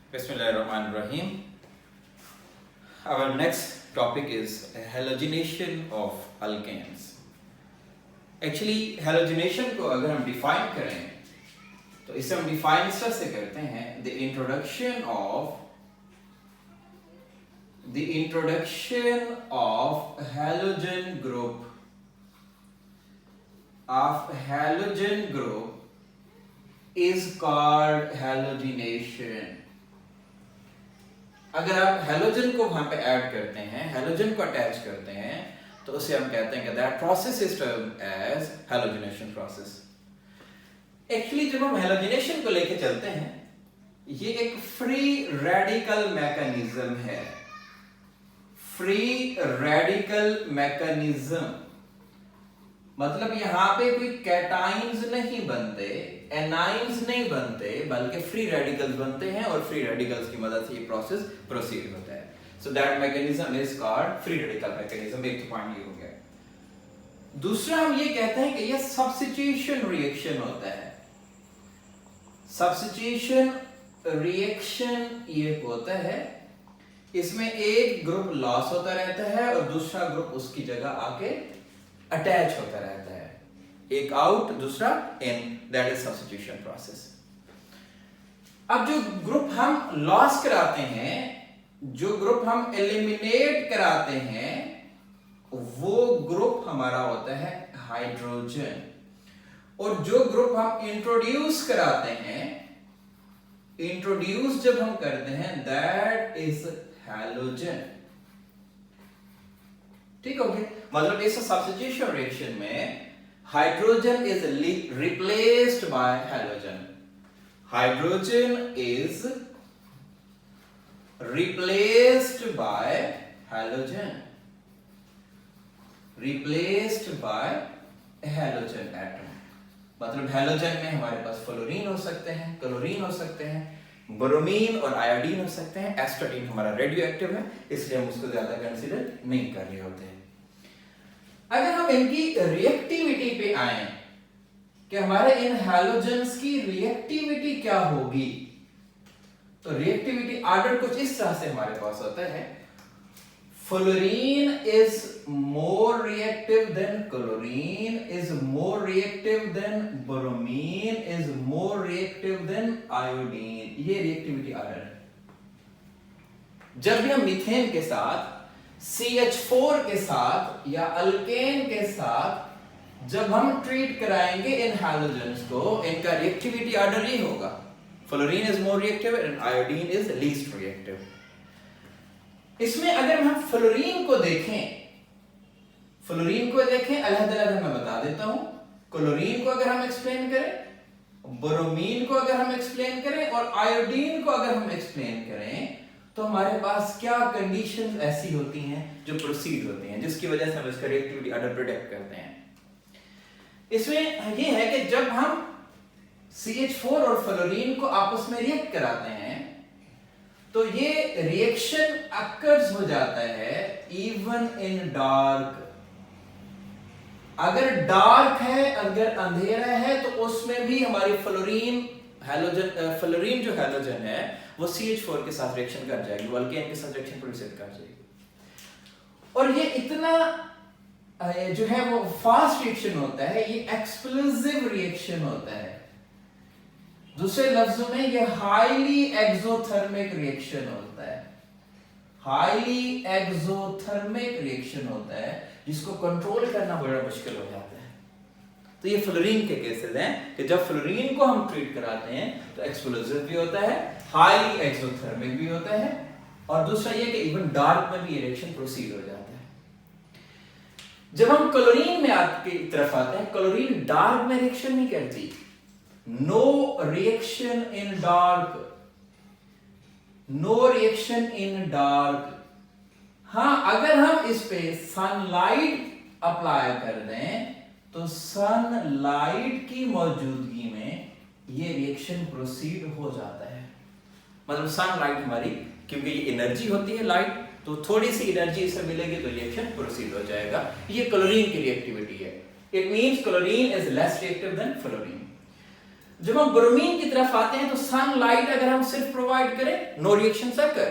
Bismillahirrahmanirrahim. Our next topic is halogenation of alkanes. Actually halogenation को अगर हम define करें तो इसे हम define इस तरह से करते हैं the introduction of halogen group is called halogenation. अगर आप हेलोजन को वहां पे ऐड करते हैं, हेलोजन को अटैच करते हैं, तो उसे हम कहते हैं कि that process is termed as halogenation process. Actually जब हम हेलोजिनेशन को लेके चलते हैं, ये एक फ्री रेडिकल मैकेनिज्म है. फ्री रेडिकल मैकेनिज्म मतलब यहां पे कोई कैटाइंस नहीं बनते, एनाइंस नहीं बनते, बल्कि फ्री रेडिकल्स बनते हैं और फ्री रेडिकल्स की मदद से ये प्रोसेस प्रोसीड होता है. So that mechanism is called free radical mechanism. एक तो पॉइंट ये हो गया. दूसरा हम ये कहते हैं कि ये सब्स्टिट्यूशन रिएक्शन होता है. सब्स्टिट्यूशन रिएक्शन ये होता है, इसमें एक ग्रुप लॉस होता रहता है और दूसरा ग्रुप उसकी जगह आके अटैच होता रहता है. एक आउट दूसरा इन, दैट इज सब्स्टिट्यूशन प्रोसेस. अब जो ग्रुप हम लॉस कराते हैं, जो ग्रुप हम एलिमिनेट कराते हैं, वो ग्रुप हमारा होता है हाइड्रोजन. और जो ग्रुप हम इंट्रोड्यूस कराते हैं, इंट्रोड्यूस जब हम करते हैं, दैट इज हैलोजन. ठीक हो गया. मतलब इस सब्स्टिट्यूशन रिएक्शन में hydrogen is replaced by halogen. Hydrogen is replaced by halogen. Replaced by halogen atom. मतलब हैलोजन में हमारे पास फ्लोरीन हो सकते हैं, क्लोरीन हो सकते हैं, ब्रोमीन और आयोडीन हो सकते हैं. एस्टाटीन हमारा रेडियो एक्टिव है, इसलिए हम उसको ज्यादा कंसीडर नहीं कर रहे होते हैं. अगर हम इनकी रिएक्टिविटी पे आए कि हमारे इन हैलोजेंस की रिएक्टिविटी क्या होगी, तो रिएक्टिविटी ऑर्डर कुछ इस तरह से हमारे पास होता है. Fluorine is more reactive than chlorine, is more reactive than bromine, is more reactive than iodine. ये रिएक्टिविटी ऑर्डर है. जब भी हम मीथेन के साथ, CH4 के साथ या अल्केन के साथ जब हम ट्रीट कराएंगे इन हैलोजेंस को, इनका रिएक्टिविटी ऑर्डर ये होगा. Fluorine is more reactive and iodine is least reactive. इसमें अगर हम फ्लोरीन को देखें अलग-अलग मैं बता देता हूं. क्लोरीन को अगर हम एक्सप्लेन करें, ब्रोमीन को अगर हम एक्सप्लेन करें और आयोडीन को अगर हम एक्सप्लेन करें, तो हमारे पास क्या कंडीशंस ऐसी होती हैं जो प्रोसीड होती हैं, जिसकी वजह से हम इसका रिएक्टिविटी ऑर्डर प्रेडिक्ट करते हैं. इसमें ये है कि जब हम CH4 और फ्लोरीन को आपस में रिएक्ट कराते हैं, तो ये रिएक्शन अकर्स हो जाता है इवन इन डार्क. अगर डार्क है, अगर अंधेरा है, तो उसमें भी हमारी फ्लोरीन जो हैलोजन है वो CH4 के साथ रिएक्शन कर जाएगी, वो अल्केन के साथ रिएक्शन प्रोसीड कर जाएगी. और ये इतना जो है वो फास्ट रिएक्शन होता है, ये एक्सप्लोसिव रिएक्शन होता है. दूसरे लफ्जों में ये हाईली एक्सोथर्मिक रिएक्शन होता है. हाईली एक्सोथर्मिक रिएक्शन होता है, जिसको कंट्रोल करना बड़ा मुश्किल हो जाता है. तो ये फ्लोरीन के केसेस हैं कि जब फ्लोरीन को हम ट्रीट कराते हैं तो एक्सप्लोसिव भी होता है, हाईली एक्सोथर्मिक भी होता है, और दूसरा ये कि इवन डार्क में भी ये रिएक्शन प्रोसीड हो जाता है. जब हम क्लोरीन में की तरफ आते हैं, क्लोरीन डार्क में रिएक्शन नहीं करती. No reaction in dark, no reaction in dark. हां, अगर हम इस पे सनलाइट अप्लाई कर दें, तो सनलाइट की मौजूदगी में ये रिएक्शन प्रोसीड हो जाता है. मतलब सनलाइट हमारी, क्योंकि ये एनर्जी होती है लाइट, तो थोड़ी सी एनर्जी इसे मिलेगी तो रिएक्शन प्रोसीड हो जाएगा. ये क्लोरीन की रिएक्टिविटी है. It means chlorine is less reactive than fluorine. जब हम ब्रोमीन की तरफ आते हैं तो सनलाइट अगर हम सिर्फ प्रोवाइड करें, नो रिएक्शन अकर।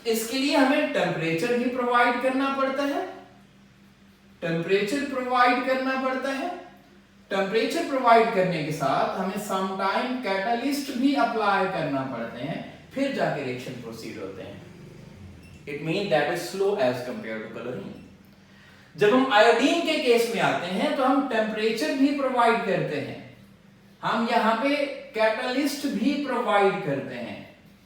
इसके लिए हमें टेम्परेचर भी प्रोवाइड करना पड़ता है, टेम्परेचर प्रोवाइड करना पड़ता है। टेम्परेचर प्रोवाइड करने के साथ हमें सम टाइम कैटलिस्ट भी अप्लाई करना पड़ते हैं, फिर जाके रिएक्शन प्रोसीड होते हैं। It mean that is slow as compare to chlorine. जब हम आयोडीन के केस में आते हैं तो हम टेम्परेचर भी प्रोवाइड करते हैं, हम यहां पे कैटलिस्ट भी प्रोवाइड करते हैं,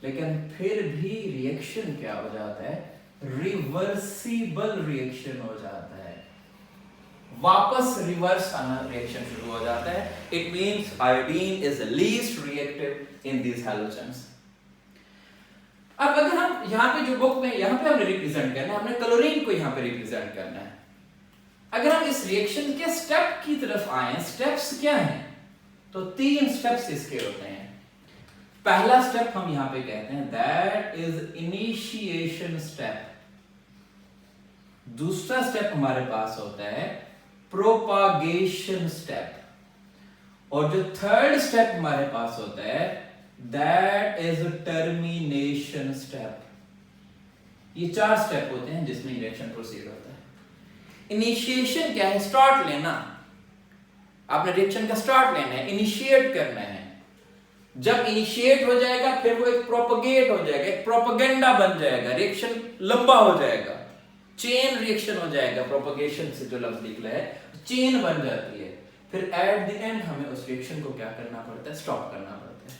लेकिन फिर भी रिएक्शन क्या हो जाता है, रिवर्सिबल रिएक्शन हो जाता है, वापस रिवर्स आना रिएक्शन शुरू हो जाता है। It means iodine is least reactive in these halogens. अब अगर हम यहां पे जो बुक में यहां पे हमने रिप्रेजेंट करना है, हमने क्लोरीन को यहां पे रिप्रेजेंट करना है। अगर हम इस रिएक्शन के स्टेप की तरफ आए, स्टेप्स क्या हैं, तो 3 स्टेप्स इसके होते हैं। पहला स्टेप हम यहां पे कहते हैं दैट इज इनिशिएशन स्टेप। दूसरा स्टेप हमारे पास होता है प्रोपागेशन स्टेप, और जो थर्ड स्टेप हमारे पास होता है दैट इज टर्मिनेशन स्टेप। ये 4 स्टेप होते हैं जिसमें रिएक्शन प्रोसीड होता है। इनिशिएशन क्या है, स्टार्ट लेना, आपने रिएक्शन का स्टार्ट लेना है, इनिशिएट करना है। जब इनिशिएट हो जाएगा फिर वो एक प्रोपगेट हो जाएगा, एक प्रोपेगेंडा बन जाएगा, रिएक्शन लंबा हो जाएगा, चेन रिएक्शन हो जाएगा। प्रोपगेशन से जो लफ्ज निकला है चेन बन जाती है, फिर एट द एंड हमें उस रिएक्शन को क्या करना पड़ता है, स्टॉप करना पड़ता है।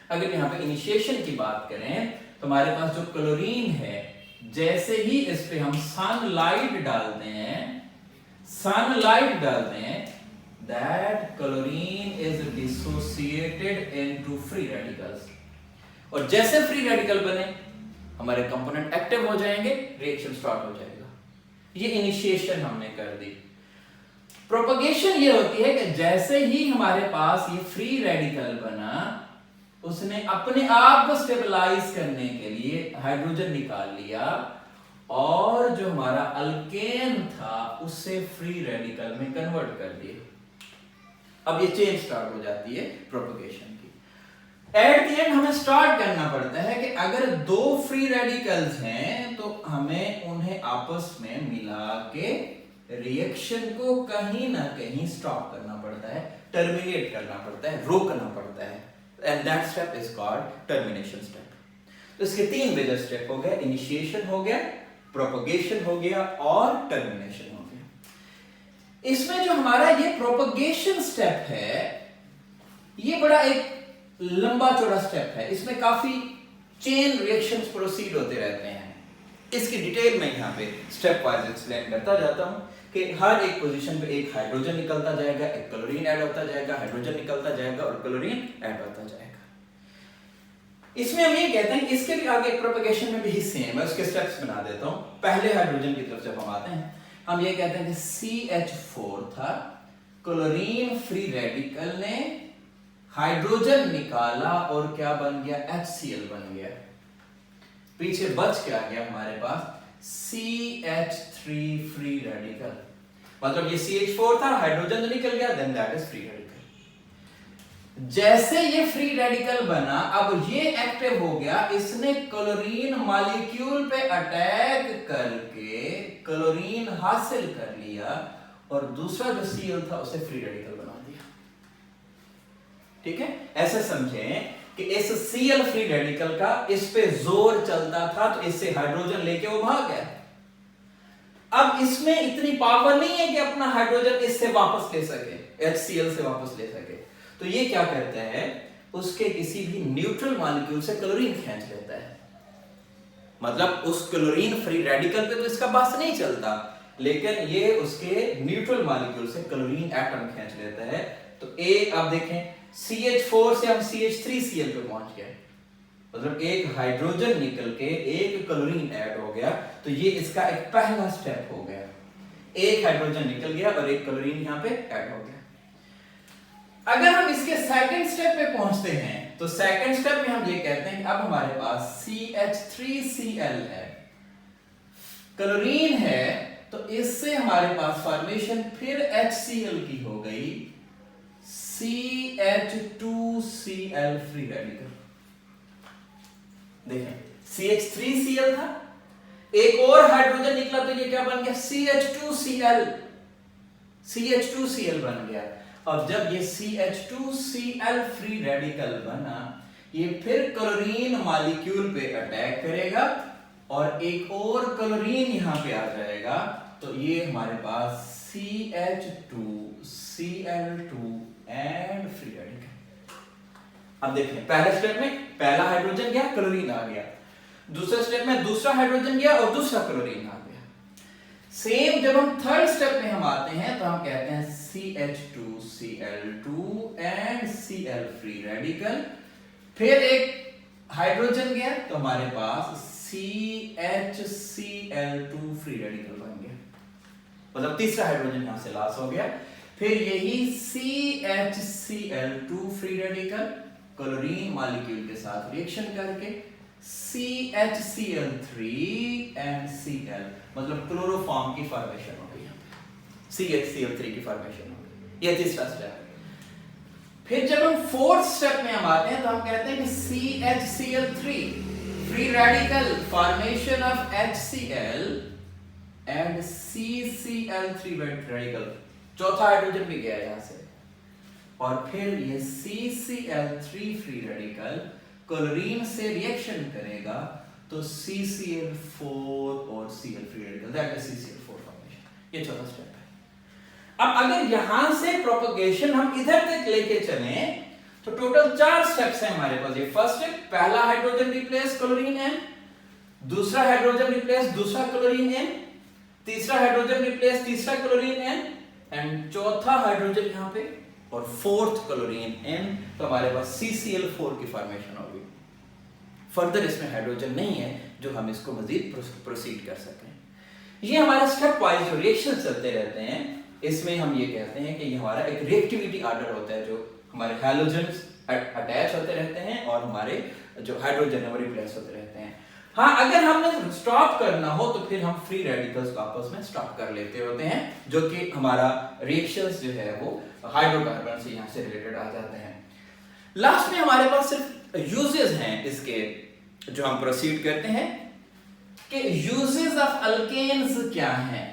अगर यहाँ पे इनिशिएशन की बात करें तो हमारे पास जो क्लोरीन है, जैसे ही इस पे हम सनलाइट डालते हैं, सनलाइट डालते हैं, that chlorine is dissociated into free radicals, और जैसे फ्री रेडिकल बने हमारे कंपोनेंट एक्टिव हो जाएंगे, रिएक्शन स्टार्ट हो जाएगा। ये इनिशिएशन हमने कर दी। प्रोपगेशन ये होती है कि जैसे ही हमारे पास ये फ्री रेडिकल बना, उसने अपने आप को स्टेबलाइज करने के लिए हाइड्रोजन निकाल लिया, और जो हमारा अल्केन था उसे फ्री रेडिकल में कन्वर्ट कर दिया। अब ये चेन स्टार्ट हो जाती है प्रोपगेशन की। एट द एंड हमें स्टार्ट करना पड़ता है कि अगर 2 फ्री रेडिकल्स हैं तो हमें उन्हें आपस में मिला के रिएक्शन को कहीं ना कहीं स्टॉप करना पड़ता है, टर्मिनेट करना पड़ता है, रोकना पड़ता है, and that step is called termination step. तो इसके 3 मेजर स्टेप हो गए, इनिशिएशन हो गया, प्रोपगेशन हो गया और टर्मिनेशन हो गया। इसमें जो हमारा ये प्रोपगेशन स्टेप है, ये बड़ा एक लंबा चौड़ा स्टेप है, इसमें काफी चेन रिएक्शंस प्रोसीड होते रहते हैं। इसकी डिटेल में यहाँ पे स्टेप वाइज एक्सप्लेन करता जाता हूं कि हर एक पोजीशन पे एक हाइड्रोजन निकलता जाएगा, एक क्लोरीन ऐड होता जाएगा, हाइड्रोजन निकलता जाएगा और क्लोरीन ऐड होता जाएगा। इसमें हम ये कहते हैं, इसके भी आगे प्रोपगेशन में भी हिस्से हैं, मैं उसके स्टेप्स बना देता हूं। पहले हाइड्रोजन की तरफ जब हम आते हैं, हम ये कहते हैं कि CH4 था, क्लोरीन फ्री रेडिकल ने हाइड्रोजन निकाला और क्या बन गया, HCl बन गया। पीछे बच क्या गया हमारे पास, CH3 फ्री रेडिकल, मतलब ये CH4 था, हाइड्रोजन निकल गया, then that is free radical. जैसे ये फ्री रेडिकल बना, अब ये एक्टिव हो गया, इसने क्लोरीन मॉलिक्यूल पे अटैक करके क्लोरीन हासिल कर लिया और दूसरा जो Cl था उसे फ्री रेडिकल बना दिया। ठीक है, ऐसे समझें कि इस Cl फ्री रेडिकल का इस पे जोर चलता था, तो इससे हाइड्रोजन लेके वो भाग गया। अब इसमें इतनी पावर नहीं है कि अपना हाइड्रोजन इससे वापस ले सके, HCl से वापस ले सके, तो ये क्या करता है, उसके किसी भी न्यूट्रल मॉलिक्यूल से क्लोरीन खींच लेता है। मतलब उस क्लोरीन फ्री रेडिकल पे तो इसका बस नहीं चलता, लेकिन ये उसके न्यूट्रल मॉलिक्यूल से क्लोरीन एटम खींच लेता है। तो एक आप देखें, CH4 से हम CH3Cl पे पहुंच गए, मतलब एक हाइड्रोजन निकल के एक क्लोरीन ऐड हो गया, तो ये इसका एक पहला स्टेप हो गया, एक हाइड्रोजन निकल गया और एक क्लोरीन यहाँ पे ऐड हो गया। अगर हम इसके सेकंड स्टेप पे पहुंचते हैं, तो सेकंड स्टेप में हम ये कहते हैं कि अब हमारे पास CH3Cl है, क्लोरीन है, तो इससे हमारे पास फॉर्मेशन फिर HCl की हो गई, CH2Cl फ्री रेडिकल। देखें CH3Cl था, एक और हाइड्रोजन निकला तो ये क्या बन गया CH2Cl, CH2Cl बन गया। अब जब ये CH2Cl फ्री रेडिकल बना, ये फिर क्लोरीन मॉलिक्यूल पे अटैक करेगा और एक और क्लोरीन यहां पे आ जाएगा, तो ये हमारे पास CH2Cl2 एंड फ्री रेडिकल। अब देखें पहले स्टेप में पहला हाइड्रोजन गया, क्लोरीन आ गया, दूसरे स्टेप में दूसरा हाइड्रोजन गया और दूसरा क्लोरीन आ गया। सेम जब हम थर्ड स्टेप में हम आते हैं तो हम कहते हैं CH2Cl2 and Cl free radical, फिर एक हाइड्रोजन गया तो हमारे पास CHCl2 फ्री रेडिकल बन गया, मतलब तीसरा हाइड्रोजन यहां से लॉस हो गया। फिर यही CHCl2 free radical chlorine molecule के साथ रिएक्शन करके CHCl3 एंड Cl, मतलब क्लोरोफॉर्म की फॉर्मेशन हो गई, CHCl3 की फॉर्मेशन हो गई। ये तीसरा स्टेप। फिर जब हम फोर्थ स्टेप में हम आते हैं तो हम कहते हैं कि CHCl3 free radical formation of HCl and CCl3 radical, चौथा हाइड्रोजन भी गया यहां से, और फिर ये CCl3 फ्री रेडिकल क्लोरीन से रिएक्शन करेगा तो CCl4 और Cl free radical, that is CCl4 formation. ये चौथा स्टेप है। अब अगर यहां से प्रोपगेशन हम इधर तक लेके चलें तो टोटल 4 स्टेप्स हैं हमारे पास। ये फर्स्ट स्टेप, पहला हाइड्रोजन रिप्लेस क्लोरीन N, दूसरा हाइड्रोजन रिप्लेस दूसरा क्लोरीन N, तीसरा हाइड्रोजन रिप्लेस तीसरा क्लोरीन N एंड चौथा हाइड्रोजन यहां पे और फोर्थ क्लोरीन N, तो हमारे पास CCl4 की फॉर्मेशन होगी। फर्दर इसमें हाइड्रोजन नहीं है जो हम इसको मजीद प्रोसीड कर सकें। ये हमारा स्टेप वाइज जो रिएक्शन चलते रहते हैं, इसमें हम ये कहते हैं कि ये हमारा एक रिएक्टिविटी ऑर्डर होता है, जो हमारे हैलोजेंस अटैच होते रहते हैं और हमारे जो हाइड्रोजन है वो रिप्लेस होते रहते हैं। हाँ, अगर हमने स्टॉप करना हो तो फिर हम फ्री रेडिकल्स को आपस में स्टॉप कर लेते होते हैं, जो कि हमारा रिएक्शंस जो है वो हाइड्रोकार्बन से यहां से रिलेटेड आ जाते हैं। लास्ट में हमारे पास सिर्फ यूजेस हैं इसके, जो हम प्रोसीड करते हैं कि यूजेस ऑफ अल्केन्स क्या हैं।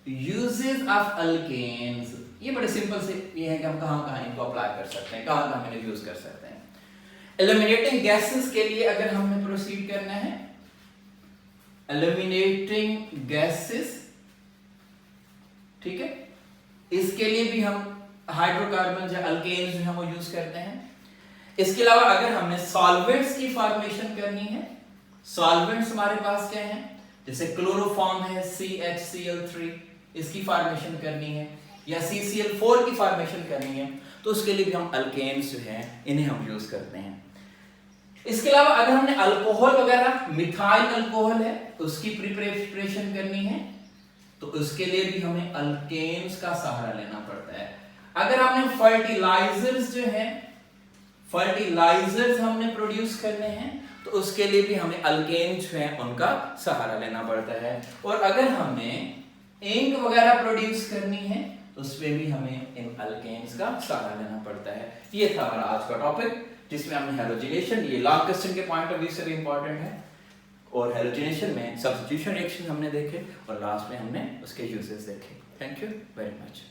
यूजेस ऑफ अल्केन्स ये बड़े सिंपल से ये है कि हम कहां इनको अप्लाई कर सकते हैं, कहां इन्हें यूज कर सकते हैं। एलिमिनेटिंग गैसेस के लिए अगर हमें प्रोसीड करना है, एलिमिनेटिंग गैसेस, ठीक है, इसके लिए भी हम हाइड्रोकार्बन या अल्केन्स जो है वो यूज करते हैं। इसके अलावा अगर हमने सॉल्वेंट्स की फॉर्मेशन करनी है, सॉल्वेंट्स हमारे पास क्या है, जैसे क्लोरोफॉर्म है CHCl3, इसकी फॉर्मेशन करनी है या CCl4 की फॉर्मेशन करनी है, तो उसके लिए भी हम अल्केन्स जो हैं इन्हें हम यूज करते हैं। इसके अलावा अगर हमने अल्कोहल वगैरह, मिथाइल अल्कोहल है, उसकी प्रिपरेशन करनी है, तो उसके लिए भी हमें अल्केन्स का सहारा लेना पड़ता है। अगर हमने फर्टिलाइजर्स जो हैं, फर्टिलाइजर्स हमने प्रोड्यूस करने हैं, तो उसके लिए भी हमें अल्केन्स जो हैं उनका सहारा लेना पड़ता है। और अगर हमने इंक वगैरह प्रोड्यूस करनी है तो उसमें भी हमें इन अल्केन्स का सहारा लेना पड़ता है। ये था हमारा आज का टॉपिक, जिसमें हमने हैलोजिनेशन, ये लॉन्ग क्वेश्चन के पॉइंट ऑफ व्यू से भी इंपॉर्टेंट है, और हैलोजिनेशन में सब्स्टिट्यूशन रिएक्शन हमने देखे और लास्ट में हमने उसके यूजेस देखे। Thank you very much.